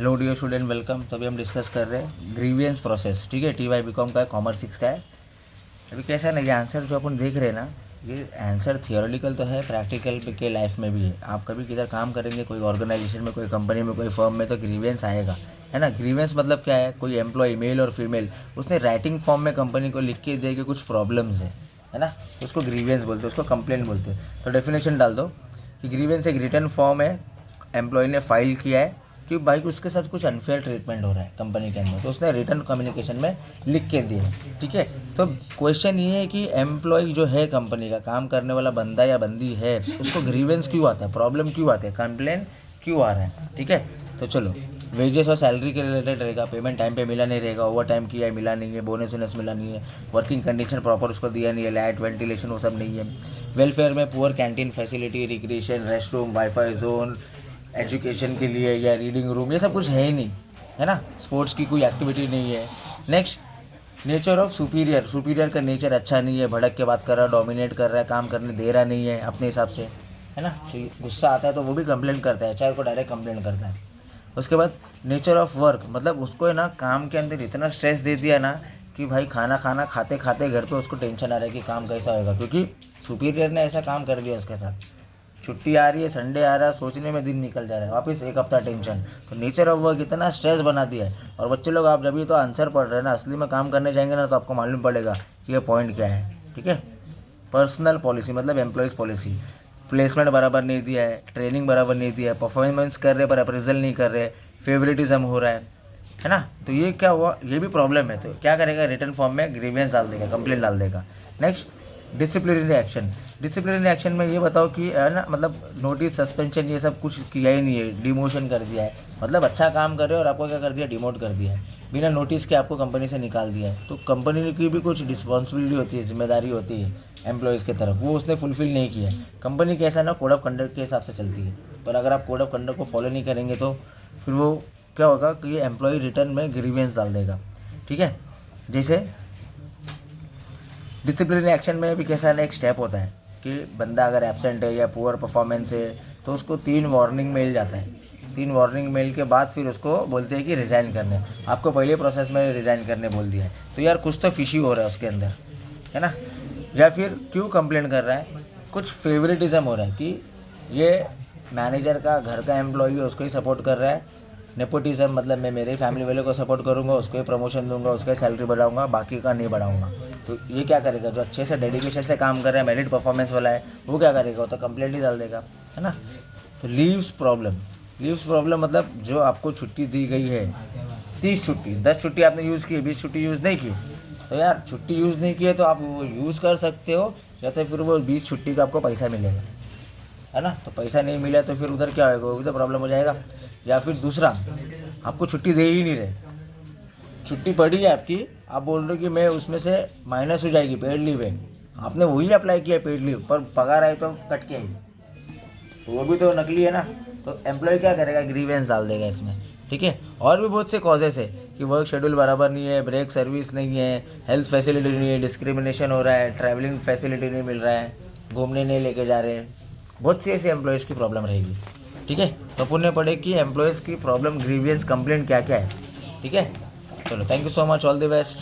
Hello dear student, welcome. तो अभी हम डिस्कस कर रहे हैं ग्रीवियंस प्रोसेस। ठीक है, TY BCom का है, कॉमर्स 6 का है। अभी कैसा है ना, ये आंसर जो अपन देख रहे हैं ना, ये आंसर थियोरेटिकल तो है, प्रैक्टिकल के लाइफ में भी है। आप कभी किधर काम करेंगे, कोई ऑर्गेनाइजेशन में, कोई कंपनी में, कोई फर्म में, तो ग्रीवियंस आएगा, है ना। ग्रीवियंस मतलब क्या है, कोई एम्प्लॉय मेल और फीमेल उसने राइटिंग फॉर्म में कंपनी को लिख के दे कि कुछ प्रॉब्लम्स है ना, तो उसको ग्रीवियंस बोलते हैं, उसको कंप्लेंट बोलते हैं। तो डेफिनेशन डाल दो कि ग्रीवियंस एक रिटर्न फॉर्म है, एम्प्लॉय ने फाइल किया है कि भाई उसके साथ कुछ अनफेयर ट्रीटमेंट हो रहा है कंपनी के अंदर, तो उसने रिटर्न कम्युनिकेशन में लिख के दिया। ठीक है, तो क्वेश्चन ये है कि एम्प्लॉय जो है कंपनी का काम करने वाला बंदा या बंदी है, उसको ग्रीवेंस क्यों आता है, प्रॉब्लम क्यों आते हैं, कंप्लेन क्यों आ रहा है। ठीक है, तो चलो, वेजेस और सैलरी के रिलेटेड रहेगा, पेमेंट टाइम पे मिला नहीं रहेगा, ओवर टाइम किया है मिला नहीं है, बोनस वोनस मिला नहीं है, वर्किंग कंडीशन प्रॉपर उसको दिया नहीं है, लाइट वेंटिलेशन वो सब नहीं है, वेलफेयर में poor canteen facility, recreation, rest room, wifi zone, education के लिए या रीडिंग रूम, ये सब कुछ है ही नहीं, है ना। स्पोर्ट्स की कोई एक्टिविटी नहीं है। Next, nature of superior, superior का नेचर अच्छा नहीं है, भड़क के बात कर रहा है, डोमिनेट कर रहा है, काम करने दे रहा नहीं है अपने हिसाब से, है ना। तो गुस्सा आता है तो वो भी कंप्लेंट करता है, HR को डायरेक्ट कंप्लेंट करता है। उसके बाद नेचर ऑफ वर्क, मतलब उसको है ना काम के अंदर इतना स्ट्रेस दे दिया ना कि भाई खाना खाना खाते खाते घर पे उसको टेंशन आ रहा है कि काम कैसा होगा, क्योंकि सुपीरियर ने ऐसा काम कर दिया उसके साथ। छुट्टी आ रही है, संडे आ रहा है, सोचने में दिन निकल जा रहा है, वापस एक हफ्ता टेंशन। तो नेचर ऑफ वर्क इतना स्ट्रेस बना दिया है। और बच्चे लोग, आप जब भी तो आंसर पढ़ रहे हैं ना, असली में काम करने जाएंगे ना तो आपको मालूम पड़ेगा कि ये पॉइंट क्या है। ठीक है, पर्सनल पॉलिसी मतलब एम्प्लॉयज़ पॉलिसी, प्लेसमेंट बराबर नहीं दिया है, ट्रेनिंग बराबर नहीं दिया है, परफॉर्मेंस कर रहे पर अप्रेजल नहीं कर रहे, फेवरेटिज्म हो रहा है ना। तो ये क्या हुआ, ये भी प्रॉब्लम है। तो क्या करेगा, रिटर्न फॉर्म में ग्रीवियंस डाल देगा, कंप्लेंट डाल देगा। Next, disciplinary action. Disciplinary action में ये बताओ कि है ना, मतलब नोटिस, सस्पेंशन, ये सब कुछ किया ही नहीं है, डिमोशन कर दिया है, मतलब अच्छा काम कर रहे हो और आपको क्या कर दिया, डिमोट कर दिया है, बिना नोटिस के आपको कंपनी से निकाल दिया है। तो कंपनी की भी कुछ रिस्पॉन्सिबिलिटी होती है, जिम्मेदारी होती है एम्प्लॉयज़ की तरफ, वो उसने फुलफिल नहीं किया है। कंपनी कैसा ना, कोड ऑफ कंडक्ट के हिसाब से चलती है, पर अगर आप कोड ऑफ कंडक्ट को फॉलो नहीं करेंगे तो फिर वो क्या होगा कि ये एम्प्लॉय रिटर्न में ग्रीवियंस डाल देगा। ठीक है, जैसे डिसिप्लिनरी एक्शन में भी कैसा ना, एक स्टेप होता है कि बंदा अगर एब्सेंट है या पुअर परफॉर्मेंस है तो उसको 3 वार्निंग मेल जाता है। 3 वार्निंग मेल के बाद फिर उसको बोलते हैं कि रिज़ाइन करने, आपको पहले प्रोसेस में रिज़ाइन करने बोल दिया है। तो यार कुछ तो फिशी हो रहा है उसके अंदर, है ना। या फिर क्यों कंप्लेंट कर रहा है, कुछ फेवरेटिज्म हो रहा है कि ये मैनेजर का घर का एम्प्लॉय है, उसको ही सपोर्ट कर रहा है। नेपोटिज्म मतलब मैं मेरे फैमिली वाले को सपोर्ट करूँगा, उसको ही प्रमोशन दूंगा, उसका सैलरी बढ़ाऊंगा, बाकी का नहीं बढ़ाऊंगा। तो ये क्या करेगा, जो अच्छे से डेडिकेशन से काम कर रहा है, मेरिट परफॉर्मेंस वाला है, वो क्या करेगा, वो तो कंप्लेंट ही डाल देगा, है ना। तो लीव्स प्रॉब्लम, लीव्स प्रॉब्लम मतलब जो आपको छुट्टी दी गई है, 30 छुट्टी, 10 छुट्टी आपने यूज़ की, 20 छुट्टी यूज़ नहीं की, तो यार छुट्टी यूज़ नहीं की है तो आप वो यूज़ कर सकते हो, या तो फिर वो 20 छुट्टी का आपको पैसा मिलेगा, है ना। तो पैसा नहीं मिला तो फिर उधर क्या होगा, वो भी तो प्रॉब्लम हो जाएगा। या फिर दूसरा, आपको छुट्टी दे ही नहीं रहे, छुट्टी पड़ी है आपकी, आप बोल रहे हो कि मैं उसमें से माइनस हो जाएगी, पेड लीव है, आपने वही अप्लाई किया पेड लीव, पर पगार आई तो कट के आई, तो वो भी तो नकली है ना। तो एम्प्लॉय क्या करेगा, ग्रीवेंस डाल देगा इसमें। ठीक है, और भी बहुत से कॉजेस है कि वर्क शेड्यूल बराबर नहीं है, ब्रेक सर्विस नहीं है, हेल्थ फैसिलिटी नहीं है, डिस्क्रिमिनेशन हो रहा है, ट्रैवलिंग फैसिलिटी नहीं मिल रहा है, घूमने नहीं लेके जा रहे हैं, बहुत सी ऐसी एम्प्लॉयज़ की प्रॉब्लम रहेगी। ठीक है, तो अपन ने पढ़े कि एम्प्लॉयज़ की प्रॉब्लम, ग्रीवियंस, कंप्लेंट क्या क्या है। ठीक है, चलो, thank you so much, all the best.